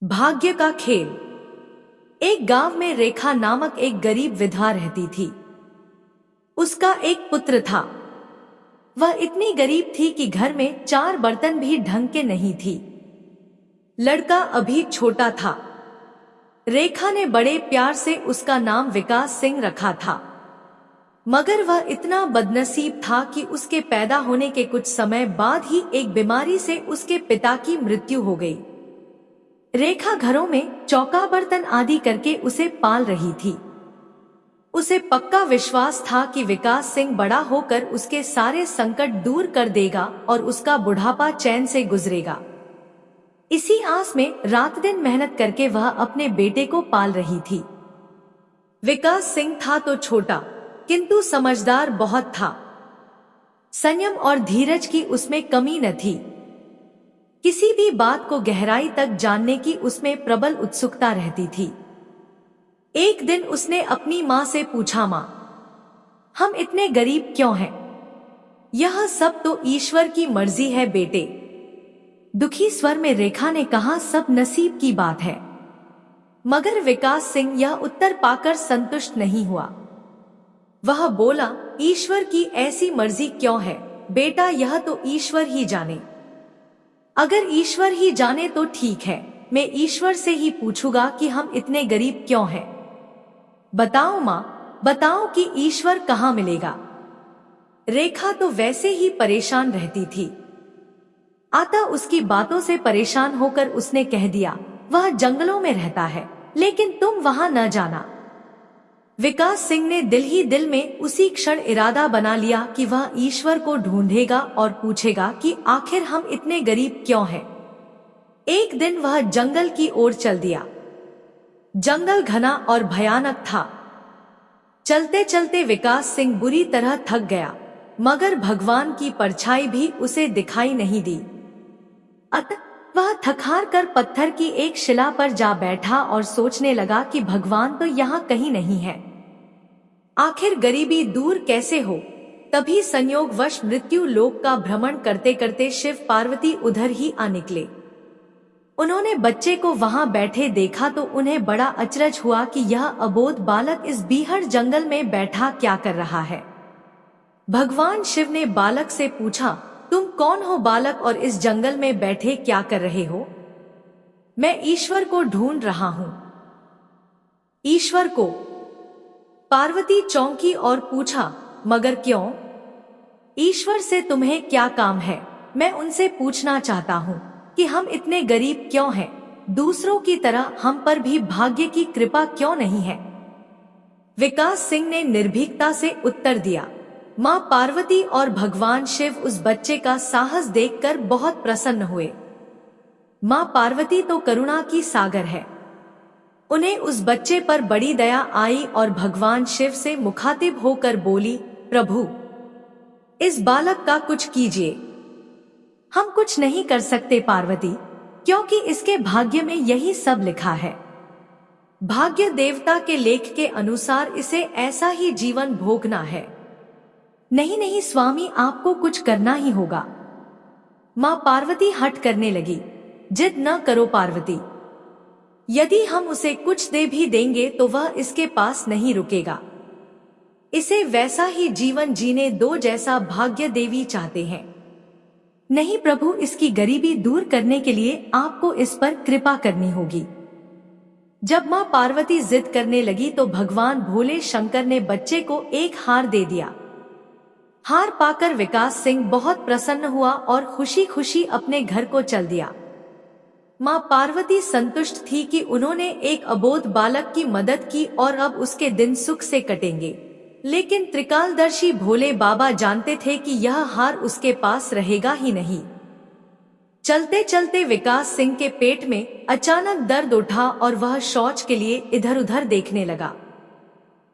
भाग्य का खेल। एक गांव में रेखा नामक एक गरीब विधवा रहती थी। उसका एक पुत्र था। वह इतनी गरीब थी कि घर में 4 बर्तन भी ढंग के नहीं थी। लड़का अभी छोटा था। रेखा ने बड़े प्यार से उसका नाम विकास सिंह रखा था, मगर वह इतना बदनसीब था कि उसके पैदा होने के कुछ समय बाद ही एक बीमारी से उसके पिता की मृत्यु हो गई। रेखा घरों में चौका बर्तन आदि करके उसे पाल रही थी। उसे पक्का विश्वास था कि विकास सिंह बड़ा होकर उसके सारे संकट दूर कर देगा और उसका बुढ़ापा चैन से गुजरेगा। इसी आस में रात दिन मेहनत करके वह अपने बेटे को पाल रही थी। विकास सिंह था तो छोटा, किंतु समझदार बहुत था। संयम और धीरज की उसमें कमी न थी। किसी भी बात को गहराई तक जानने की उसमें प्रबल उत्सुकता रहती थी। एक दिन उसने अपनी माँ से पूछा, माँ, हम इतने गरीब क्यों हैं? यह सब तो ईश्वर की मर्जी है बेटे। दुखी स्वर में रेखा ने कहा, सब नसीब की बात है। मगर विकास सिंह यह उत्तर पाकर संतुष्ट नहीं हुआ। वह बोला, ईश्वर की ऐसी मर्जी क्यों है बेटा, यह तो ईश्वर ही जाने। अगर ईश्वर ही जाने तो ठीक है, मैं ईश्वर से ही पूछूंगा कि हम इतने गरीब क्यों हैं। बताओ माँ, बताओ कि ईश्वर कहाँ मिलेगा। रेखा तो वैसे ही परेशान रहती थी। आता उसकी बातों से परेशान होकर उसने कह दिया, वह जंगलों में रहता है, लेकिन तुम वहां न जाना। विकास सिंह ने दिल ही दिल में उसी क्षण इरादा बना लिया कि वह ईश्वर को ढूंढेगा और पूछेगा कि आखिर हम इतने गरीब क्यों हैं। एक दिन वह जंगल की ओर चल दिया। जंगल घना और भयानक था। चलते चलते विकास सिंह बुरी तरह थक गया, मगर भगवान की परछाई भी उसे दिखाई नहीं दी। अतः वह थक-हार कर पत्थर की एक शिला पर जा बैठा और सोचने लगा कि भगवान तो यहाँ कहीं नहीं है। आखिर गरीबी दूर कैसे हो। तभी संयोगवश मृत्यु लोक का भ्रमण करते करते शिव पार्वती उधर ही आ निकले। उन्होंने बच्चे को वहां बैठे देखा तो उन्हें बड़ा अचरज हुआ कि यह अबोध बालक इस बीहड़ जंगल में बैठा क्या कर रहा है। भगवान शिव ने बालक से पूछा, तुम कौन हो बालक और इस जंगल में बैठे क्या कर रहे हो? मैं ईश्वर को ढूंढ रहा हूँ। ईश्वर को? पार्वती चौंकी और पूछा, मगर क्यों? ईश्वर से तुम्हें क्या काम है? मैं उनसे पूछना चाहता हूँ कि हम इतने गरीब क्यों हैं? दूसरों की तरह हम पर भी भाग्य की कृपा क्यों नहीं है? विकास सिंह ने निर्भीकता से उत्तर दिया। माँ पार्वती और भगवान शिव उस बच्चे का साहस देखकर बहुत प्रसन्न हुए। माँ पार्वती तो करुणा की सागर है। उन्हें उस बच्चे पर बड़ी दया आई और भगवान शिव से मुखातिब होकर बोली, प्रभु, इस बालक का कुछ कीजिए। हम कुछ नहीं कर सकते पार्वती, क्योंकि इसके भाग्य में यही सब लिखा है। भाग्य देवता के लेख के अनुसार इसे ऐसा ही जीवन भोगना है। नहीं नहीं स्वामी, आपको कुछ करना ही होगा। माँ पार्वती हट करने लगी। जिद न करो पार्वती, यदि हम उसे कुछ दे भी देंगे तो वह इसके पास नहीं रुकेगा। इसे वैसा ही जीवन जीने दो जैसा भाग्य देवी चाहते हैं। नहीं प्रभु, इसकी गरीबी दूर करने के लिए आपको इस पर कृपा करनी होगी। जब माँ पार्वती जिद करने लगी तो भगवान भोले शंकर ने बच्चे को एक हार दे दिया। हार पाकर विकास सिंह बहुत प्रसन्न हुआ और खुशी खुशी अपने घर को चल दिया। माँ पार्वती संतुष्ट थी कि उन्होंने एक अबोध बालक की मदद की और अब उसके दिन सुख से कटेंगे। लेकिन त्रिकालदर्शी भोले बाबा जानते थे कि यह हार उसके पास रहेगा ही नहीं। चलते चलते विकास सिंह के पेट में अचानक दर्द उठा और वह शौच के लिए इधर उधर देखने लगा।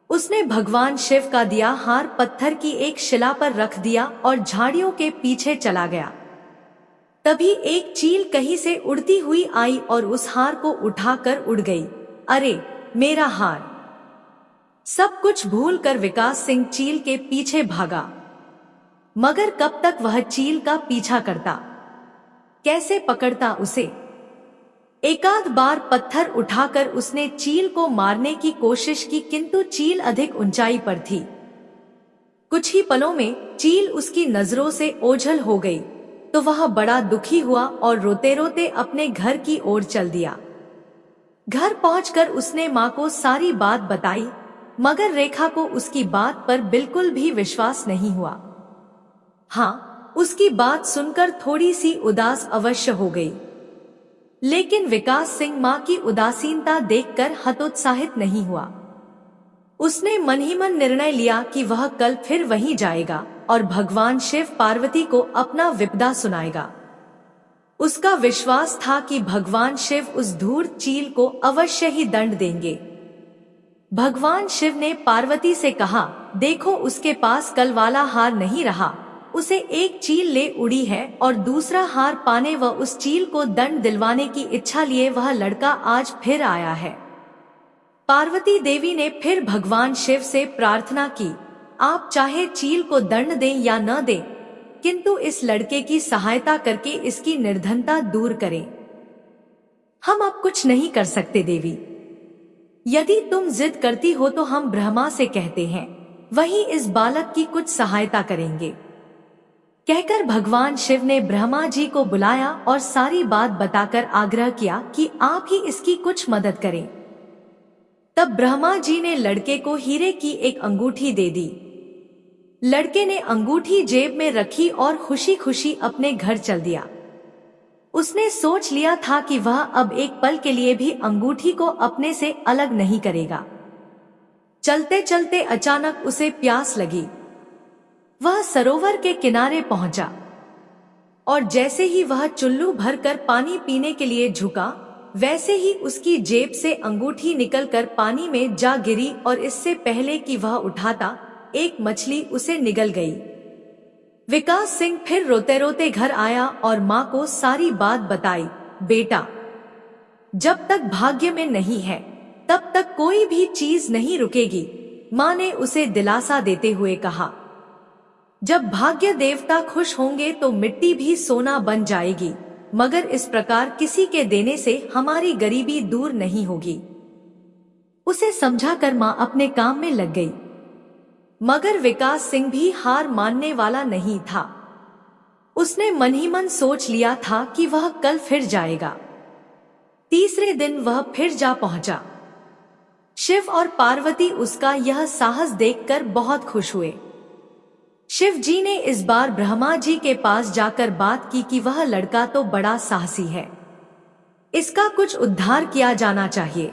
उसने भगवान शिव का दिया हार पत्थर की एक शिला पर रख दिया और झाड़ियों के पीछे चला गया। तभी एक चील कहीं से उड़ती हुई आई और उस हार को उठाकर उड़ गई। अरे मेरा हार! सब कुछ भूलकर विकास सिंह चील के पीछे भागा। मगर कब तक वह चील का पीछा करता, कैसे पकड़ता उसे? एकाध बार पत्थर उठाकर उसने चील को मारने की कोशिश की, किंतु चील अधिक ऊंचाई पर थी। कुछ ही पलों में चील उसकी नजरों से ओझल हो गई, तो वह बड़ा दुखी हुआ और रोते रोते अपने घर की ओर चल दिया। घर पहुंचकर उसने माँ को सारी बात बताई, मगर रेखा को उसकी बात पर बिल्कुल भी विश्वास नहीं हुआ। हाँ, उसकी बात सुनकर थोड़ी सी उदास अवश्य हो गई, लेकिन विकास सिंह माँ की उदासीनता देखकर हतोत्साहित नहीं हुआ। उसने मन ही मन निर्णय लिया कि वह कल फिर वहीं जाएगा और भगवान शिव पार्वती को अपना विपदा सुनाएगा। उसका विश्वास था कि भगवान शिव उस धूर्त चील को अवश्य ही दंड देंगे। भगवान शिव ने पार्वती से कहा, देखो उसके पास कल वाला हार नहीं रहा, उसे एक चील ले उड़ी है और दूसरा हार पाने व उस चील को दंड दिलवाने की इच्छा लिए वह लड़का आज फिर आया है। पार्वती देवी ने फिर भगवान शिव से प्रार्थना की, आप चाहे चील को दंड दें या न दें, किंतु इस लड़के की सहायता करके इसकी निर्धनता दूर करें। हम अब कुछ नहीं कर सकते देवी, यदि तुम जिद करती हो तो हम ब्रह्मा से कहते हैं, वही इस बालक की कुछ सहायता करेंगे। कहकर भगवान शिव ने ब्रह्मा जी को बुलाया और सारी बात बताकर आग्रह किया कि आप ही इसकी कुछ मदद करें। तब ब्रह्मा जी ने लड़के को हीरे की एक अंगूठी दे दी। लड़के ने अंगूठी जेब में रखी और खुशी खुशी अपने घर चल दिया। उसने सोच लिया था कि वह अब एक पल के लिए भी अंगूठी को अपने से अलग नहीं करेगा। चलते चलते अचानक उसे प्यास लगी। वह सरोवर के किनारे पहुंचा और जैसे ही वह चुल्लू भरकर पानी पीने के लिए झुका, वैसे ही उसकी जेब से अंगूठी निकलकर पानी में जा गिरी और इससे पहले कि वह उठाता, एक मछली उसे निगल गई। विकास सिंह फिर रोते रोते घर आया और माँ को सारी बात बताई। बेटा, जब तक भाग्य में नहीं है तब तक कोई भी चीज नहीं रुकेगी, माँ ने उसे दिलासा देते हुए कहा। जब भाग्य देवता खुश होंगे तो मिट्टी भी सोना बन जाएगी, मगर इस प्रकार किसी के देने से हमारी गरीबी दूर नहीं होगी। उसे समझाकर माँ अपने काम में लग गई, मगर विकास सिंह भी हार मानने वाला नहीं था। उसने मन ही मन सोच लिया था कि वह कल फिर जाएगा। तीसरे दिन वह फिर जा पहुंचा। शिव और पार्वती उसका यह साहस देखकर बहुत खुश हुए। शिव जी ने इस बार ब्रह्मा जी के पास जाकर बात की कि वह लड़का तो बड़ा साहसी है, इसका कुछ उद्धार किया जाना चाहिए।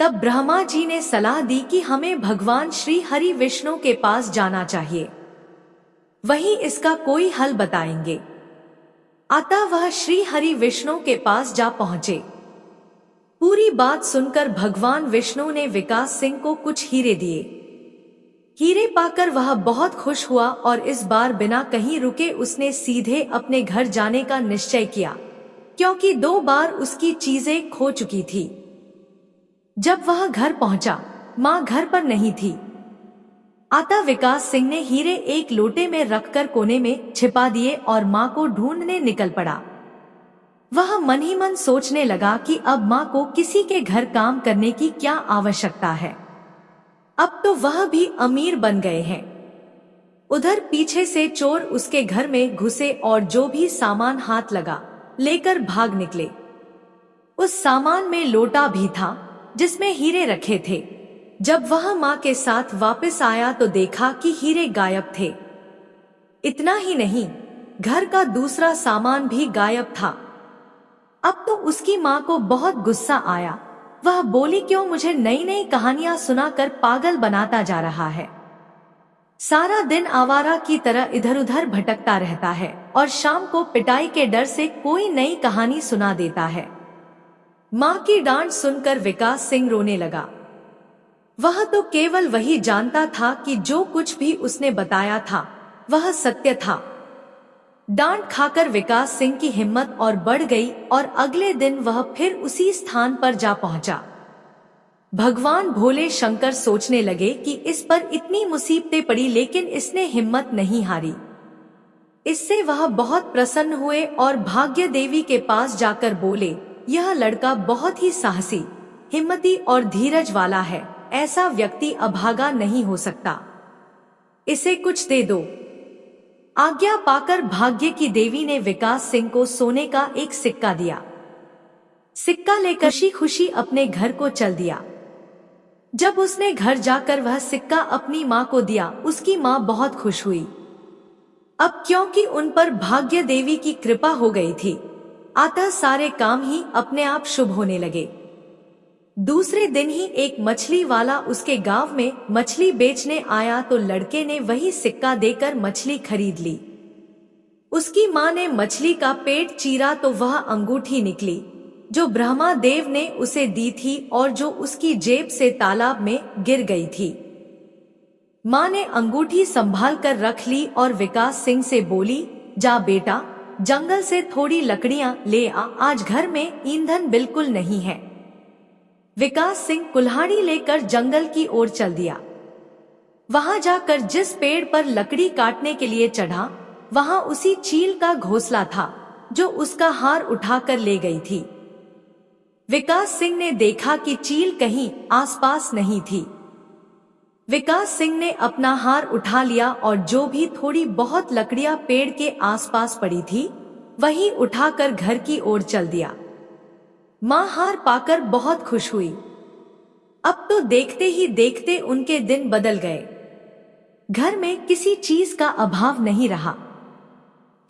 तब ब्रह्मा जी ने सलाह दी कि हमें भगवान श्री हरि विष्णु के पास जाना चाहिए, वही इसका कोई हल बताएंगे। अतः वह श्री हरि विष्णु के पास जा पहुंचे। पूरी बात सुनकर भगवान विष्णु ने विकास सिंह को कुछ हीरे दिए। हीरे पाकर वह बहुत खुश हुआ और इस बार बिना कहीं रुके उसने सीधे अपने घर जाने का निश्चय किया, क्योंकि 2 बार उसकी चीजें खो चुकी थी। जब वह घर पहुंचा, माँ घर पर नहीं थी। अतः विकास सिंह ने हीरे एक लोटे में रखकर कोने में छिपा दिए और माँ को ढूंढने निकल पड़ा। वह मन ही मन सोचने लगा कि अब माँ को किसी के घर काम करने की क्या आवश्यकता है, अब तो वह भी अमीर बन गए हैं। उधर पीछे से चोर उसके घर में घुसे और जो भी सामान हाथ लगा लेकर भाग निकले। उस सामान में लोटा भी था जिसमें हीरे रखे थे। जब वह माँ के साथ वापस आया तो देखा कि हीरे गायब थे। इतना ही नहीं, घर का दूसरा सामान भी गायब था। अब तो उसकी माँ को बहुत गुस्सा आया। वह बोली, क्यों मुझे नई नई कहानियां सुनाकर पागल बनाता जा रहा है। सारा दिन आवारा की तरह इधर उधर भटकता रहता है और शाम को पिटाई के डर से कोई नई कहानी सुना देता है। माँ की डांट सुनकर विकास सिंह रोने लगा। वह तो केवल वही जानता था कि जो कुछ भी उसने बताया था वह सत्य था। डांट खाकर विकास सिंह की हिम्मत और बढ़ गई और अगले दिन वह फिर उसी स्थान पर जा पहुंचा। भगवान भोले शंकर सोचने लगे कि इस पर इतनी मुसीबतें पड़ी लेकिन इसने हिम्मत नहीं हारी। इससे वह बहुत प्रसन्न हुए और भाग्य देवी के पास जाकर बोले, यह लड़का बहुत ही साहसी, हिम्मती और धीरज वाला है। ऐसा व्यक्ति अभागा नहीं हो सकता। इसे कुछ दे दो। आज्ञा पाकर भाग्य की देवी ने विकास सिंह को सोने का एक सिक्का दिया। सिक्का लेकर खुशी खुशी अपने घर को चल दिया। जब उसने घर जाकर वह सिक्का अपनी माँ को दिया, उसकी माँ बहुत खुश हुई। अब क्योंकि उन पर भाग्य देवी की कृपा हो गई थी, अतः सारे काम ही अपने आप शुभ होने लगे। दूसरे दिन ही एक मछली वाला उसके गांव में मछली बेचने आया तो लड़के ने वही सिक्का देकर मछली खरीद ली। उसकी माँ ने मछली का पेट चीरा तो वह अंगूठी निकली जो ब्रह्मा देव ने उसे दी थी और जो उसकी जेब से तालाब में गिर गई थी। माँ ने अंगूठी संभाल कर रख ली और विकास सिंह से बोली, जा बेटा, जंगल से थोड़ी लकड़ियां ले आ, आज घर में ईंधन बिल्कुल नहीं है। विकास सिंह कुल्हाड़ी लेकर जंगल की ओर चल दिया। वहां जाकर जिस पेड़ पर लकड़ी काटने के लिए चढ़ा, वहां उसी चील का घोंसला था जो उसका हार उठाकर ले गई थी। विकास सिंह ने देखा कि चील कहीं आसपास नहीं थी। विकास सिंह ने अपना हार उठा लिया और जो भी थोड़ी बहुत लकड़ियां पेड़ के आसपास पड़ी थी, वही उठाकर घर की ओर चल दिया। माँ हार पाकर बहुत खुश हुई। अब तो देखते ही देखते उनके दिन बदल गए। घर में किसी चीज का अभाव नहीं रहा।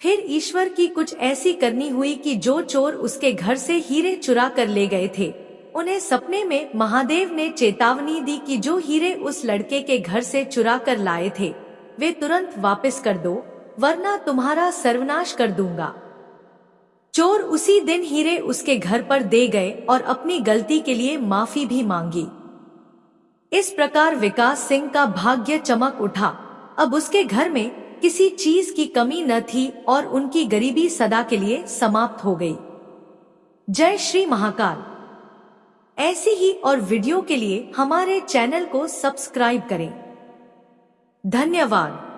फिर ईश्वर की कुछ ऐसी करनी हुई कि जो चोर उसके घर से हीरे चुरा कर ले गए थे, उन्हें सपने में महादेव ने चेतावनी दी कि जो हीरे उस लड़के के घर से चुरा कर लाए थे, वे तुरंत वापस कर दो, वरना तुम्हारा सर्वनाश कर दूंगा। चोर उसी दिन हीरे उसके घर पर दे गए और अपनी गलती के लिए माफी भी मांगी। इस प्रकार विकास सिंह का भाग्य चमक उठा। अब उसके घर में किसी चीज की कमी न थी और उनकी गरीबी सदा के लिए समाप्त हो गई। जय श्री महाकाल। ऐसी ही और वीडियो के लिए हमारे चैनल को सब्सक्राइब करें। धन्यवाद।